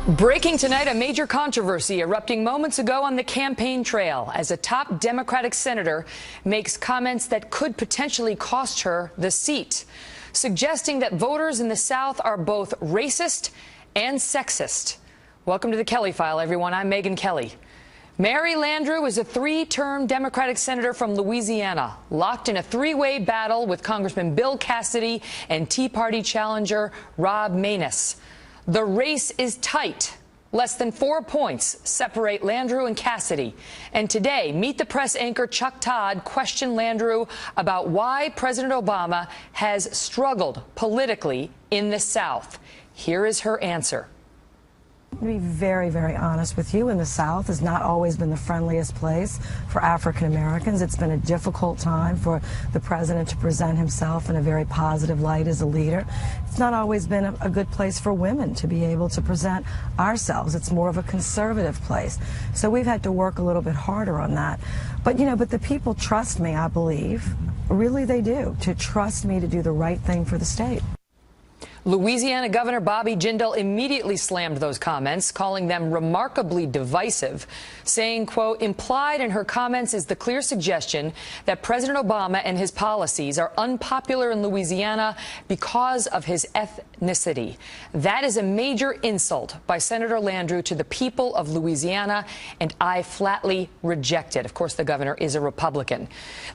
Breaking tonight, a major controversy erupting moments ago on the campaign trail as a top Democratic senator makes comments that could potentially cost her the seat, suggesting that voters in the South are both racist and sexist. Welcome to the Kelly File, everyone. I'm Megyn Kelly. Mary Landrieu is a three-term Democratic senator from Louisiana, locked in a three-way battle with Congressman Bill Casiddy and Tea Party challenger Rob Maness. The race is tight. Less than 4 points separate Landrieu and Casiddy. And today, Meet the Press anchor Chuck Todd questioned Landrieu about why President Obama has struggled politically in the South. Here is her answer. To be very, very honest with you, in the South has not always been the friendliest place for African Americans. It's been a difficult time for the president to present himself in a very positive light as a leader. It's not always been a good place for women to be able to present ourselves. It's more of a conservative place. So we've had to work a little bit harder on that. But, but the people trust me, I believe. Really, they do, to trust me to do the right thing for the state. Louisiana Governor Bobby Jindal immediately slammed those comments, calling them remarkably divisive, saying, quote, implied in her comments is the clear suggestion that President Obama and his policies are unpopular in Louisiana because of his ethnicity. That is a major insult by Senator Landrieu to the people of Louisiana, and I flatly reject it. Of course, the governor is a Republican.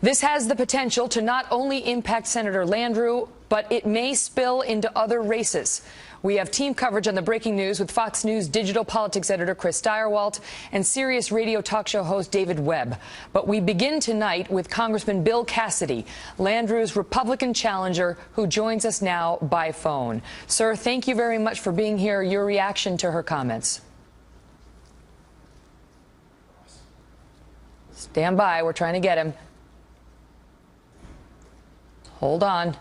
This has the potential to not only impact Senator Landrieu, but it may spill into other races. We have team coverage on the breaking news with Fox News digital politics editor Chris Stirewalt and Sirius radio talk show host David Webb. But we begin tonight with Congressman Bill Casiddy, Landrieu's Republican challenger, who joins us now by phone. Sir, thank you very much for being here. Your reaction to her comments. Stand by. We're trying to get him. Hold on.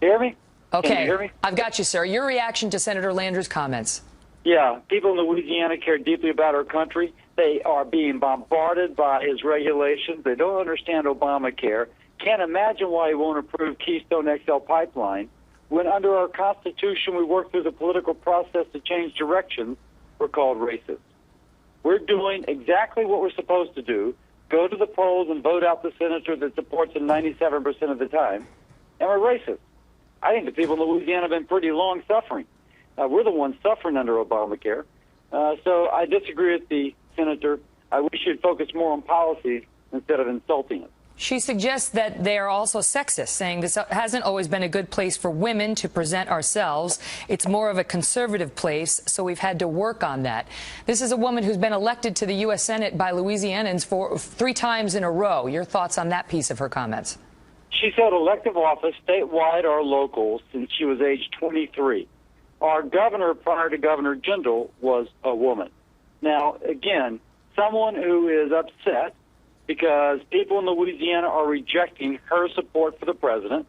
Hear me? Okay. Can you hear me? I've got you, sir. Your reaction to Senator Landrieu's comments. Yeah, people in Louisiana care deeply about our country. They are being bombarded by his regulations. They don't understand Obamacare. Can't imagine why he won't approve Keystone XL pipeline. When under our Constitution we work through the political process to change directions, we're called racist. We're doing exactly what we're supposed to do, go to the polls and vote out the senator that supports him 97% of the time, and we're racist. I think the people in Louisiana have been pretty long suffering. We're the ones suffering under Obamacare. So I disagree with the senator. I wish she'd focus more on policies instead of insulting us. She suggests that they are also sexist, saying this hasn't always been a good place for women to present ourselves. It's more of a conservative place, so we've had to work on that. This is a woman who's been elected to the U.S. Senate by Louisianans for 3 times in a row. Your thoughts on that piece of her comments? She's held elective office, statewide or local, since she was age 23. Our governor, prior to Governor Jindal, was a woman. Now, again, someone who is upset because people in Louisiana are rejecting her support for the president,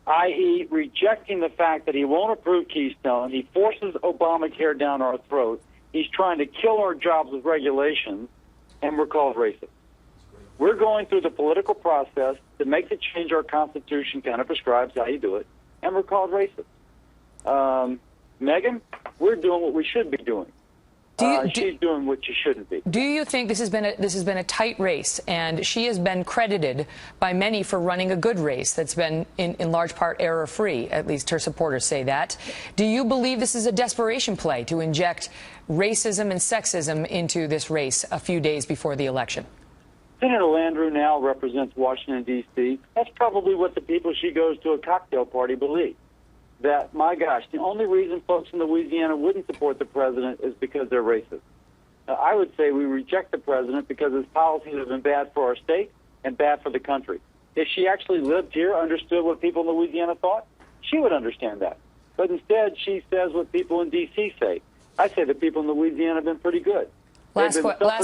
i.e. rejecting the fact that he won't approve Keystone. He forces Obamacare down our throat. He's trying to kill our jobs with regulations, and we're called racist. We're going through the political process to make the change our Constitution kind of prescribes how you do it, and we're called racist. Megyn, we're doing what we should be doing. She's doing what she shouldn't be. Do you think this has been a tight race, and she has been credited by many for running a good race that's been in large part error-free? At least her supporters say that. Do you believe this is a desperation play to inject racism and sexism into this race a few days before the election? Senator Landrieu now represents Washington, D.C. That's probably what the people she goes to a cocktail party believe. That, my gosh, the only reason folks in Louisiana wouldn't support the president is because they're racist. I would say we reject the president because his policies have been bad for our state and bad for the country. If she actually lived here, understood what people in Louisiana thought, she would understand that. But instead, she says what people in D.C. say. I say the people in Louisiana have been pretty good. Last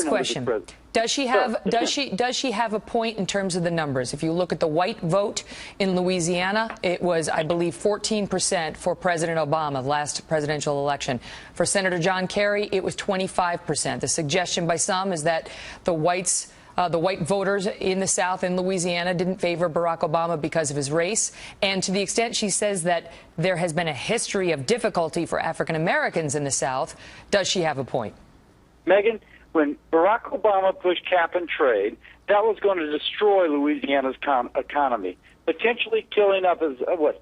question. Does she have a point in terms of the numbers? If you look at the white vote in Louisiana, it was, I believe, 14% for President Obama, the last presidential election. For Senator John Kerry, it was 25%. The suggestion by some is that the whites The white voters in the South in Louisiana didn't favor Barack Obama because of his race. And to the extent she says that there has been a history of difficulty for African Americans in the South, does she have a point? Megyn, when Barack Obama pushed cap and trade, that was going to destroy Louisiana's economy, potentially killing up as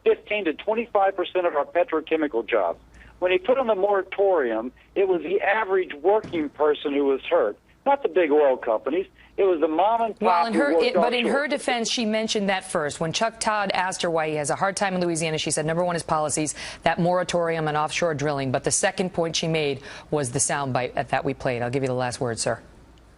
15 to 25% of our petrochemical jobs. When he put on the moratorium, it was the average working person who was hurt, not the big oil companies. It was the mom and pop. But in her defense, she mentioned that first. When Chuck Todd asked her why he has a hard time in Louisiana, she said, number one is policies, that moratorium on offshore drilling. But the second point she made was the soundbite that we played. I'll give you the last word, sir.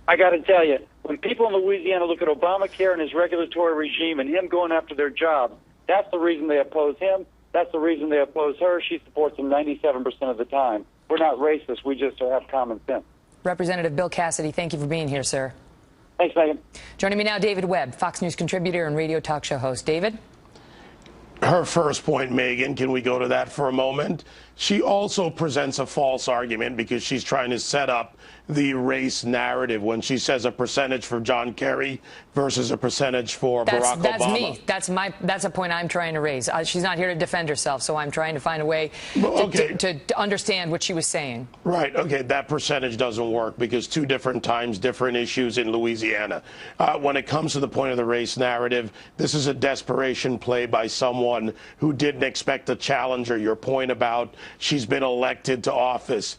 I got to tell you, when people in Louisiana look at Obamacare and his regulatory regime and him going after their jobs, that's the reason they oppose him. That's the reason they oppose her. She supports him 97% of the time. We're not racist. We just have common sense. Representative Bill Casiddy, thank you for being here, sir. Thanks, Megyn. Joining me now, David Webb, Fox News contributor and radio talk show host. David? Her first point, Megyn, can we go to that for a moment? She also presents a false argument because she's trying to set up the race narrative when she says a percentage for John Kerry versus a percentage for Barack Obama. That's me. That's a point I'm trying to raise. She's not here to defend herself, so I'm trying to find a way to understand what she was saying. Right. Okay. That percentage doesn't work because two different times, different issues in Louisiana. When it comes to the point of the race narrative, this is a desperation play by someone who didn't expect a challenger. Your point about she's been elected to office.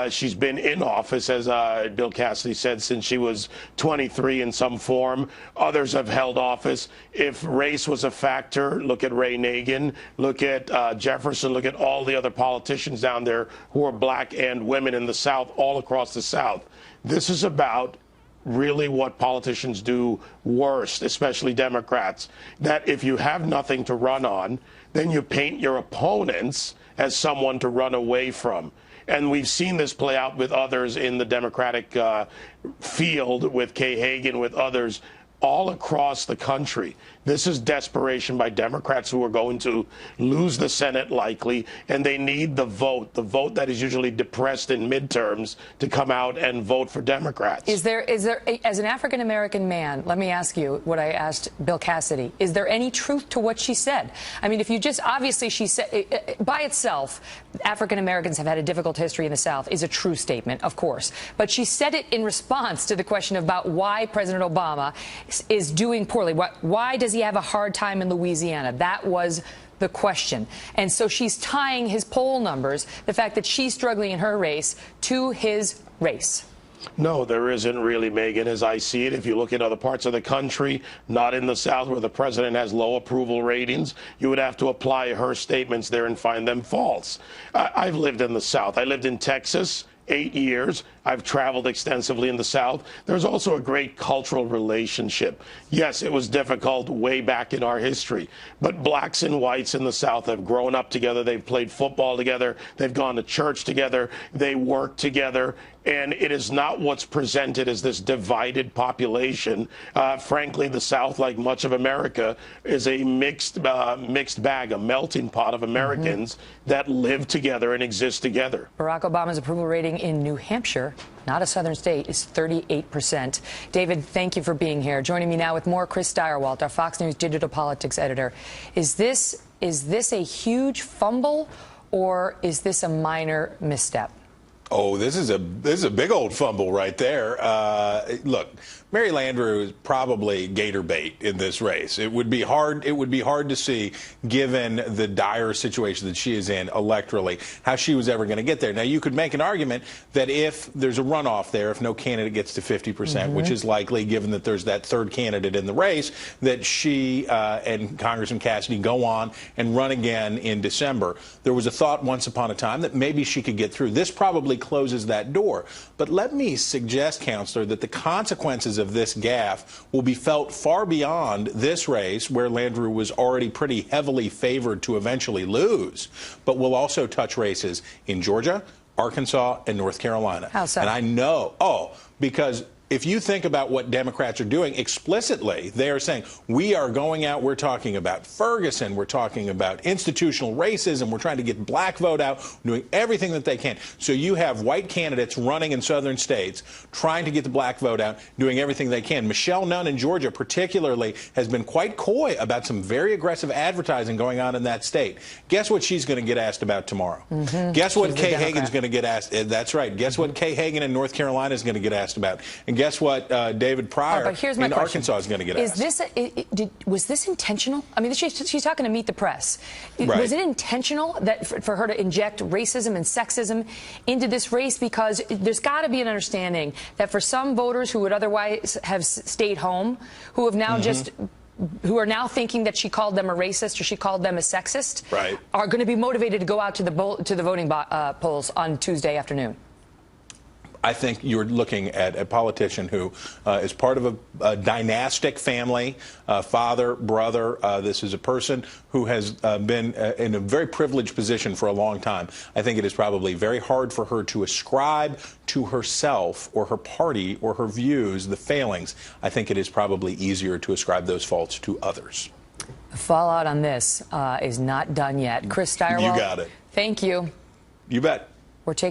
She's been in office, as Bill Casiddy said, since she was 23 in some form. Others have held office. If race was a factor, look at Ray Nagin, look at Jefferson, look at all the other politicians down there who are black and women in the South, all across the South. This is about really what politicians do worst, especially Democrats, that if you have nothing to run on, then you paint your opponents as someone to run away from. And we've seen this play out with others in the Democratic field, with Kay Hagan, with others all across the country. This is desperation by Democrats who are going to lose the Senate likely, and they need the vote that is usually depressed in midterms, to come out and vote for Democrats. Is there, as an African-American man, let me ask you what I asked Bill Casiddy, is there any truth to what she said? I mean, if you just, obviously she said, by itself, African-Americans have had a difficult history in the South is a true statement, of course. But she said it in response to the question about why President Obama is doing poorly. Why does he have a hard time in Louisiana? That was the question. And so she's tying his poll numbers, the fact that she's struggling in her race, to his race. No, there isn't really, Megyn, as I see it. If you look at other parts of the country, not in the South where the president has low approval ratings, you would have to apply her statements there and find them false. I've lived in the South. I lived in Texas 8 years. I've traveled extensively in the South. There's also a great cultural relationship. Yes, it was difficult way back in our history, but blacks and whites in the South have grown up together. They've played football together. They've gone to church together. They work together. And it is not what's presented as this divided population. Frankly, the South, like much of America, is a mixed bag, a melting pot of Americans that live together and exist together. Barack Obama's approval rating in New Hampshire, not a southern state, is 38%. David, thank you for being here. Joining me now with more, Chris Stirewalt, our Fox News digital politics editor. Is this a huge fumble, or is this a minor misstep? Oh, this is a big old fumble right there. Look, Mary Landrieu is probably gator bait in this race. It would be hard to see, given the dire situation that she is in electorally, how she was ever going to get there. Now, you could make an argument that if there's a runoff there, if no candidate gets to 50%, which is likely given that there's that third candidate in the race, that she and Congressman Cassidy go on and run again in December. There was a thought once upon a time that maybe she could get through. This probably closes that door. But let me suggest, Counselor, that the consequences of this gaffe will be felt far beyond this race, where Landrieu was already pretty heavily favored to eventually lose, but will also touch races in Georgia, Arkansas, and North Carolina. How so? And I know, because if you think about what Democrats are doing explicitly, they are saying, we are going out, we're talking about Ferguson, we're talking about institutional racism, we're trying to get black vote out, doing everything that they can. So you have white candidates running in southern states, trying to get the black vote out, doing everything they can. Michelle Nunn in Georgia particularly has been quite coy about some very aggressive advertising going on in that state. Guess what she's going to get asked about tomorrow? Guess what Kay Hagan's going to get asked? That's right. Guess what Kay Hagan in North Carolina is going to get asked about? And guess what David Pryor in Arkansas is going to get asked? Was this intentional? I mean, she's talking to Meet the Press. Right. Was it intentional that for her to inject racism and sexism into this race? Because there's got to be an understanding that for some voters who would otherwise have stayed home, who have now who are now thinking that she called them a racist or she called them a sexist, right, are going to be motivated to go out to the voting polls on Tuesday afternoon. I think you're looking at a politician who is part of a dynastic family, father, brother. This is a person who has been in a very privileged position for a long time. I think it is probably very hard for her to ascribe to herself or her party or her views the failings. I think it is probably easier to ascribe those faults to others. The fallout on this is not done yet. Chris Stirewalt. You got it. Thank you. You bet. We're taking